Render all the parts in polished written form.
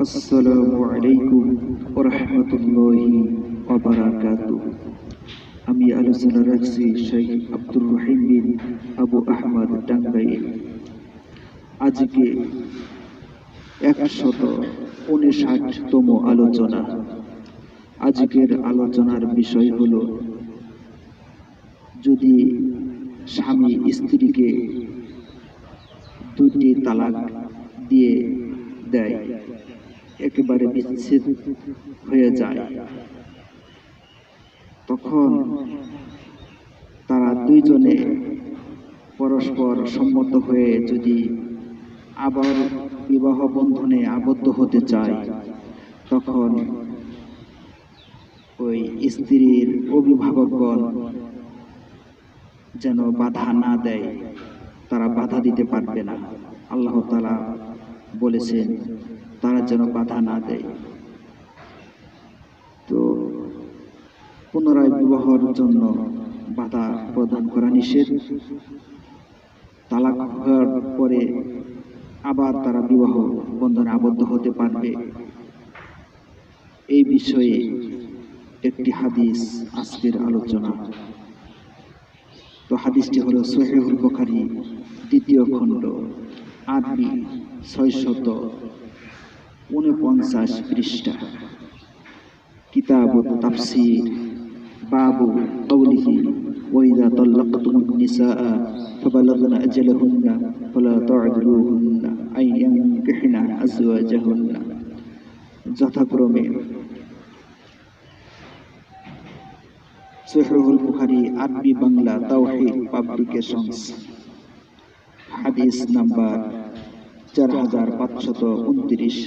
আসসালামু আলাইকুম ওয়া রাহমাতুল্লাহি ওয়া বারাকাতুহু। আমি আলোচনা রাখছি শেখ আব্দুর রহিম বিন আবু আহমদ টাঙ্গাইল। আজকে 159তম আলোচনা। আজকের আলোচনার বিষয় হলো, যদি স্বামী স্ত্রীকে দুটি তালাক দিয়ে দেয়, একেবারে বিচ্ছেদ হয়ে যায়, তখন তারা দুইজনে পরস্পর সম্মত হয়ে যদি আবার বিবাহ বন্ধনে আবদ্ধ হতে চায়, তখন ওই স্ত্রীর অভিভাবকগণ যেন বাধা না দেয়, তারা বাধা দিতে পারবে না। আল্লাহ তাআলা বলেছেন তারা যেন বাধা না দেয়। তো পুনরায় বিবাহের জন্য বাধা প্রদান করা নিষেধ। তালাক হওয়ার পরে আবার তারা বিবাহ বন্ধনে আবদ্ধ হতে পারবে। এই বিষয়ে একটি হাদিস আজকের আলোচনা। তো হাদিসটি হলো সহিহুল বুখারী 2য় খণ্ড, আরবি 649 পৃষ্ঠা, কিতাবুত তাফসীর, বাবু কওলিহি ওয়া ইযা তাল্লাকতুমুন নিসাআ ফাবালাগনা আজালাহুন্না ফালা তা'দুলুহুন্না আন ইয়ানকিহনা আজওয়াজাহুন্না। যথাক্রমে সহিহুল বুখারী আরবি বাংলা তাওহীদ পাবলিকেশনস, হাদিস নাম্বার 4529।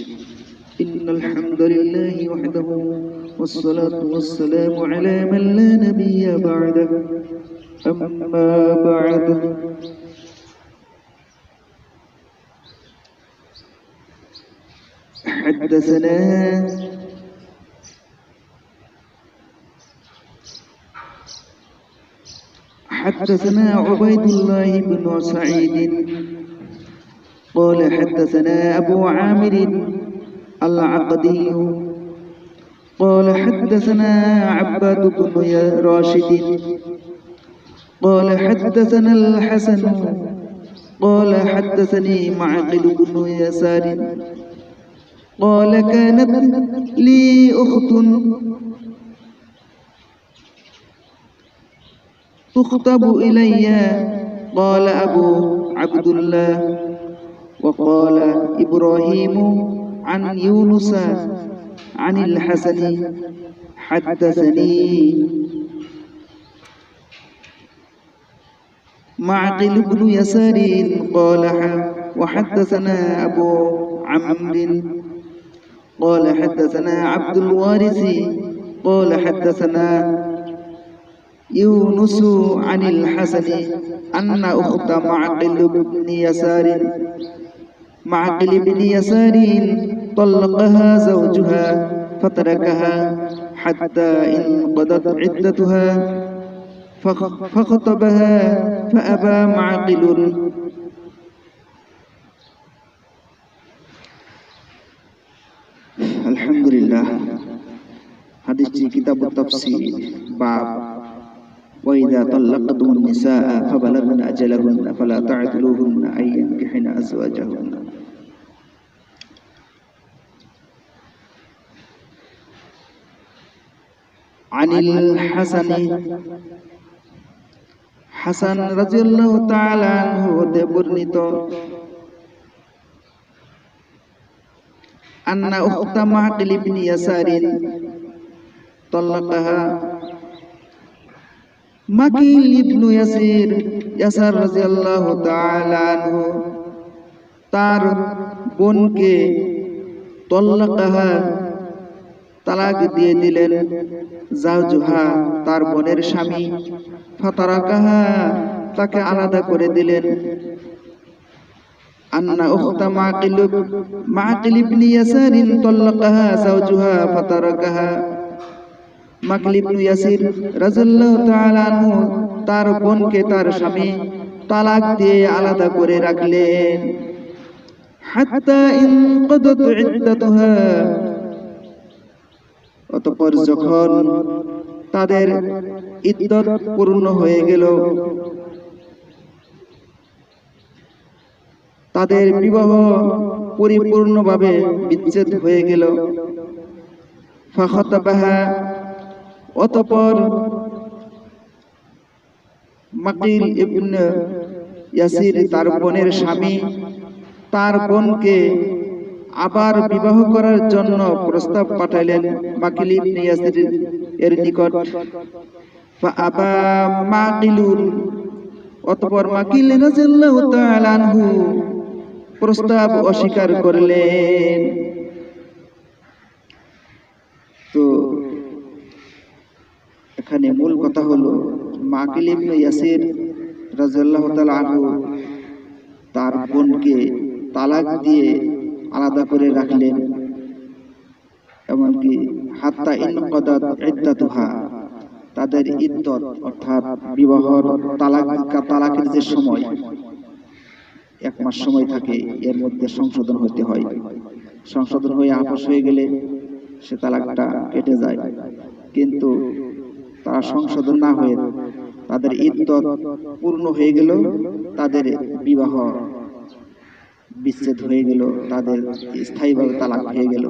ইন্নাল হামদুলিল্লাহি ওয়াহদাহু ওয়াসসালাতু ওয়াসসালামু আলা মান লা নাবিয়্যা বা'দাহু, আম্মা বা'দ। حدثنا عبيد الله بن سعيد قال حدثنا أبو عامر العقدي قال حدثنا عباد بن راشد قال حدثنا الحسن قال حدثني معقل بن يسار قال كانت لي أخت تخطب إلي. قال أبو عبد الله وقال إبراهيم عن يونس عن الحسن حدثني معقل بن يسار قال وحدثنا أبو عمرو قال حدثنا عبد الوارث قال حدثنا يونس عن الحسن أن أخت معقل بن يسار طلقها زوجها فتركها حتى انقضت عدتها فخطبها فأبى معقل. الحمد لله. حديث كتاب التفسير، باب وإذا طلقتم النساء فبلغن أجلهن فلا تعدلوهن أن ينكحن أزواجهن. عن الحسن حسن رضي الله تعالى عنه বর্ণিত أن أخت معقل بن يسار طلقها মাকিল ইবনু ইয়াসার রাদিয়াল্লাহু তাআলা আনহু তার বোনকে তালাকাহা তালাক দিয়ে দিলেন, জাওজুহা তার বোনের স্বামী, ফাতারাকাহা তাকে আলাদা করে দিলেন। আন্না উখতা মাকিল ইবনে ইয়াসার তালাকাহা জাওজুহা ফাতারাকাহা। মাকিল ইবনে ইয়াসির রাদিয়াল্লাহু তাআলা আনহু তার বোনকে তার স্বামী তালাক দিয়ে আলাদা করে রাখলেন। আন্না উখতা মাকিল ইবনে ইয়াসার তালাকাহা জাওজুহা ফাতারাকাহা। মাকিল ইবনে ইয়াসির রাদিয়াল্লাহু তাআলা আনহু তার বোনকে তার স্বামী তালাক দিয়ে আলাদা করে রাখলেন। তার বোনকে তার স্বামী তালাক দিয়ে আলাদা করে রাখলেন। হাত্তা ইনকাদাত ইদ্দাতুহা, অতঃপর যখন তাদের ইদ্দত পূর্ণ হয়ে গেল, তাদের বিবাহ পরিপূর্ণভাবে বিচ্ছেদ হয়ে গেল, ফাখাতাবাহা, অতঃপর মাকিল ইবনে ইয়াসির তার বোনের স্বামী তার বোনকে আবার বিবাহ করার জন্য প্রস্তাব পাঠাইলেন মাকিল ইবনে ইয়াসির এর নিকট। ফাআবা মাকিলুন, অতঃপর মাকিল রাদিয়াল্লাহু তাআলা আনহু প্রস্তাব অস্বীকার করলেন। তো এখানে মূল কথা হলো মাকিল ইবনে ইয়াসির রাদিয়াল্লাহু তাআলা আনহু তার বোনকে তালাক দিয়ে আলাদা করে রাখলেন, এমনকি হাত্তা ইনকাদাত ইদ্দাতুহা, তাদের ইদ্দত অর্থাৎ বিবাহর তালাকের যে সময় 1 মাস সময় থাকে, এর মধ্যে সংশোধন হতে হয়। সংশোধন হয়ে আপস হয়ে গেলে সে তালাকটা কেটে যায়। কিন্তু তারা সংশোধন না হয়ে তাদের ইদ্দত পূর্ণ হয়ে গেল, তাদের বিবাহ বিচ্ছেদ হয়ে গেল, তাদের স্থায়ীভাবে তালাক হয়ে গেল।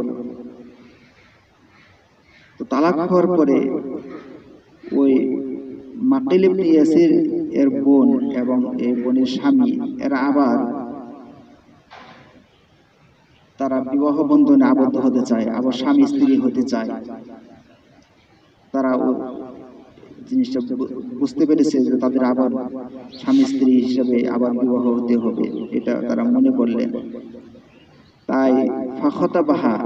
তো তালাক হওয়ার পরে ওই মাকিল ইবনে ইয়াসির এর বোন এবং এই বোনের স্বামী এরা আবার তারা বিবাহ বন্ধনে আবদ্ধ হতে চায়, আবার স্বামী স্ত্রী হতে চায়। তারা জিনিসটা বুঝতে পেরেছে যে তাদের আবার স্বামী স্ত্রী হিসেবে আবার বিবাহ হতে হবে, এটা তারা মনে করলেন। তাই ফাখাতাবাহা,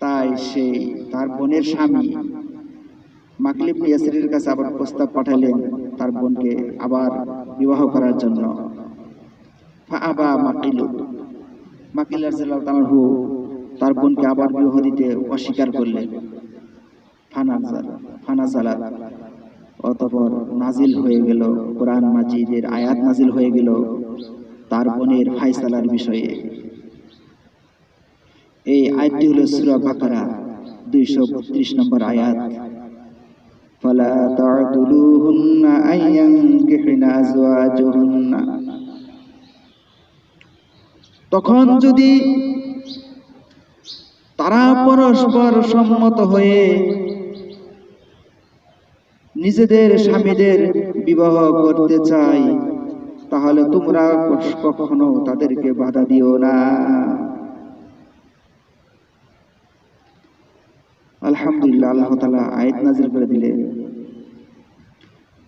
তাই সেই তার বোনের স্বামী মাকিল ইবনে ইয়াসিরের কাছে আবার প্রস্তাব পাঠালেন তার বোনকে আবার বিবাহ করার জন্য। ফাআবা মাকিল, মাকিল রাদিয়াল্লাহু তাআলা আনহু তার বোনকে আবার বিবাহ দিতে অস্বীকার করলেন। ফানাজালাত, অতঃপর নাজিল হয়ে গেল কোরআন মাজিদের আয়াত নাজিল হয়ে গেল তার বোনের ফায়সালার বিষয়ে। এই আয়াতটি হলো সূরা বাকারা 232 নম্বর আয়াত। ফালা তা'দুলুহুন্না আইয়ানকিহনা আজওয়াজুহুন্না, তখন যদি তারা পরস্পর সম্মত হয়ে নিজেদের স্বামীদের বিবাহ করতে চায়, তাহলে তোমরা কখনো তাদেরকে বাধা দিও না। আলহামদুলিল্লাহ, আল্লাহ তাআলা আয়াত নাযিল করে দিলেন,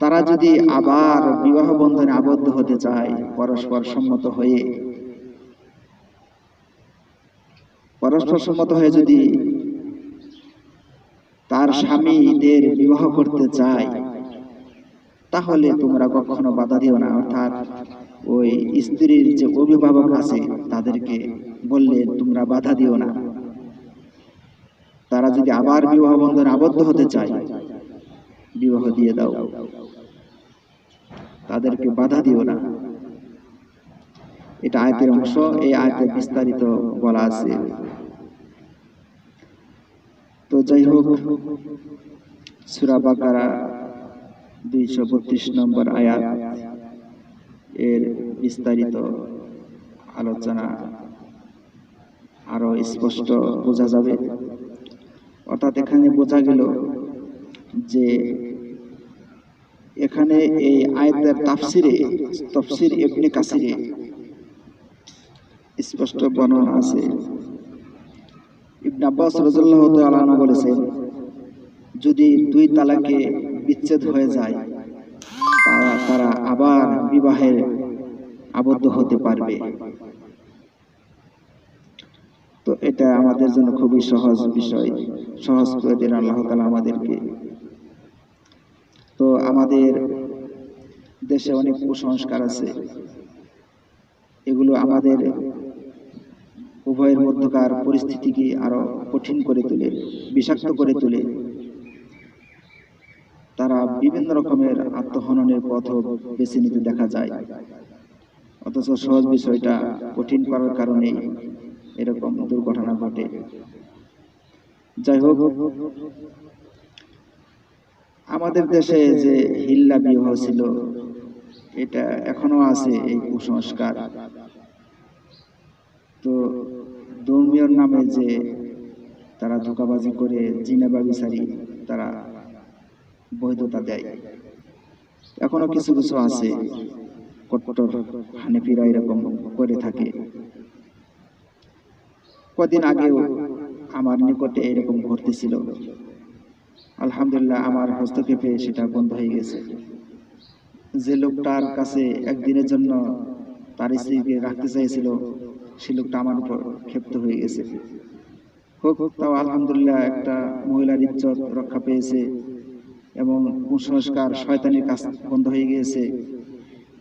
তারা যদি আবার বিবাহ বন্ধনে আবদ্ধ হতে চায় পরস্পর সম্মত হয়ে, পরস্পর সম্মত হয়ে যদি তার স্বামীদের বিবাহ করতে চায়, তাহলে তোমরা কখনো বাধা দিও না। অর্থাৎ ওই স্ত্রীর যে অভিভাবক আছে তাদেরকে বললেন তোমরা বাধা দিও না। তারা যদি আবার বিবাহ বন্ধনে আবদ্ধ হতে চায়, বিবাহ দিয়ে দাও, তাদেরকে বাধা দিও না। এটা আয়াতের অংশ, এই আয়াতে বিস্তারিত বলা আছে। তো যাই হোক, সূরা বাকারা 232 নম্বর আয়াত এর বিস্তারিত আলোচনা আরো স্পষ্ট বোঝা যাবে। অর্থাৎ এখানে বোঝা গেল যে এখানে এই আয়াতের তাফসির ইবনে কাসিরে স্পষ্ট বর্ণনা আছে। ইবনে আব্বাস রাদিয়াল্লাহু তাআলা আনহু বলেছেন, যদি 2 তালাকে বিচ্ছেদ হয়ে যায় তারা আবার বিবাহে আবদ্ধ হতে পারবে। তো এটা আমাদের জন্য খুবই সহজ বিষয়, সহজ করে দেন আল্লাহ তাআলা আমাদেরকে। তো আমাদের দেশে অনেক কুসংস্কার আছে, এগুলো আমাদের উভয়ের মধ্যকার পরিস্থিতিকে আরো কঠিন করে তোলে, বিষাক্ত করে তোলে। তারা বিভিন্ন রকমের আত্মহননের পথ বেছে নিতে দেখা যায়। অথচ সহজ বিষয়টা কঠিন করার কারণে এরকম দুর্ঘটনা ঘটে। যাই হোক, আমাদের দেশে যে হিল্লা বিবাহ ছিল, এটা এখনো আছে, এই কুসংস্কার। তো ধর্মীয় নামে যে তারা ধোঁকাবাজি করে জিনা ব্যভিচারী তারা বৈধতা দেয়, এখনো কিছু কিছু আছে কট্টর হানেফিরা এরকম করে থাকে। কদিন আগেও আমার নিকটে এরকম ঘটতেছিল। আলহামদুলিল্লাহ, আমার হস্তক্ষেপে সেটা বন্ধ হয়ে গেছে। যে লোকটার কাছে একদিনের জন্য তার স্ত্রীকে রাখতে চাইছিল, সে লোকটা আমার উপর ক্ষিপ্ত হয়ে গেছে। হোক, তাও আলহামদুলিল্লাহ একটা মহিলার ইজ্জত রক্ষা পেয়েছে এবং কুসংস্কার শয়তানির কাজ বন্ধ হয়ে গিয়েছে।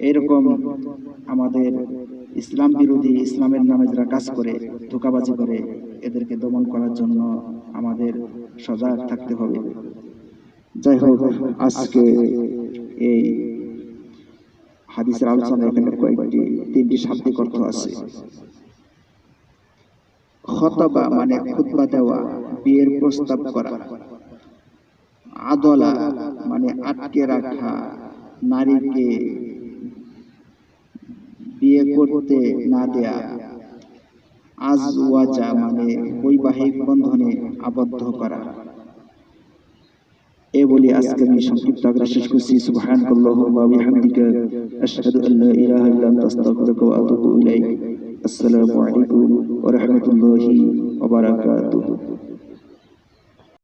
এইরকম আমাদের ইসলাম বিরোধী, ইসলামের নামে যারা কাজ করে, ধোঁকাবাজি করে, এদেরকে দমন করার জন্য আমাদের সজাগ থাকতে হবে। যাই হোক, আজকে এই হাদিসের আলোচনা এখানে তিনটি শাব্দিক অর্থ আছে। খতবা মানে খুতবা দেওয়া, বিয়ের প্রস্তাব করা। আদলা মানে আটকে রাখা, নারীকে বিয়ে করতে না দেয়া। আজওয়াজা মানে বৈবাহিক বন্ধনে আবদ্ধ করা। এ বলি আজকে আমি সংক্ষিপ্ত আকারে শেষ করছি। সুবহানাল্লাহি ওয়া বিহামদিহি, আশহাদু আল্লা ইলাহা ইল্লা আনতা, আস্তাগফিরুকা ওয়া আতুবু ইলাইক। আসসালামু আলাইকুম ওয়া রাহমাতুল্লাহি ওয়া বারাকাতুহু।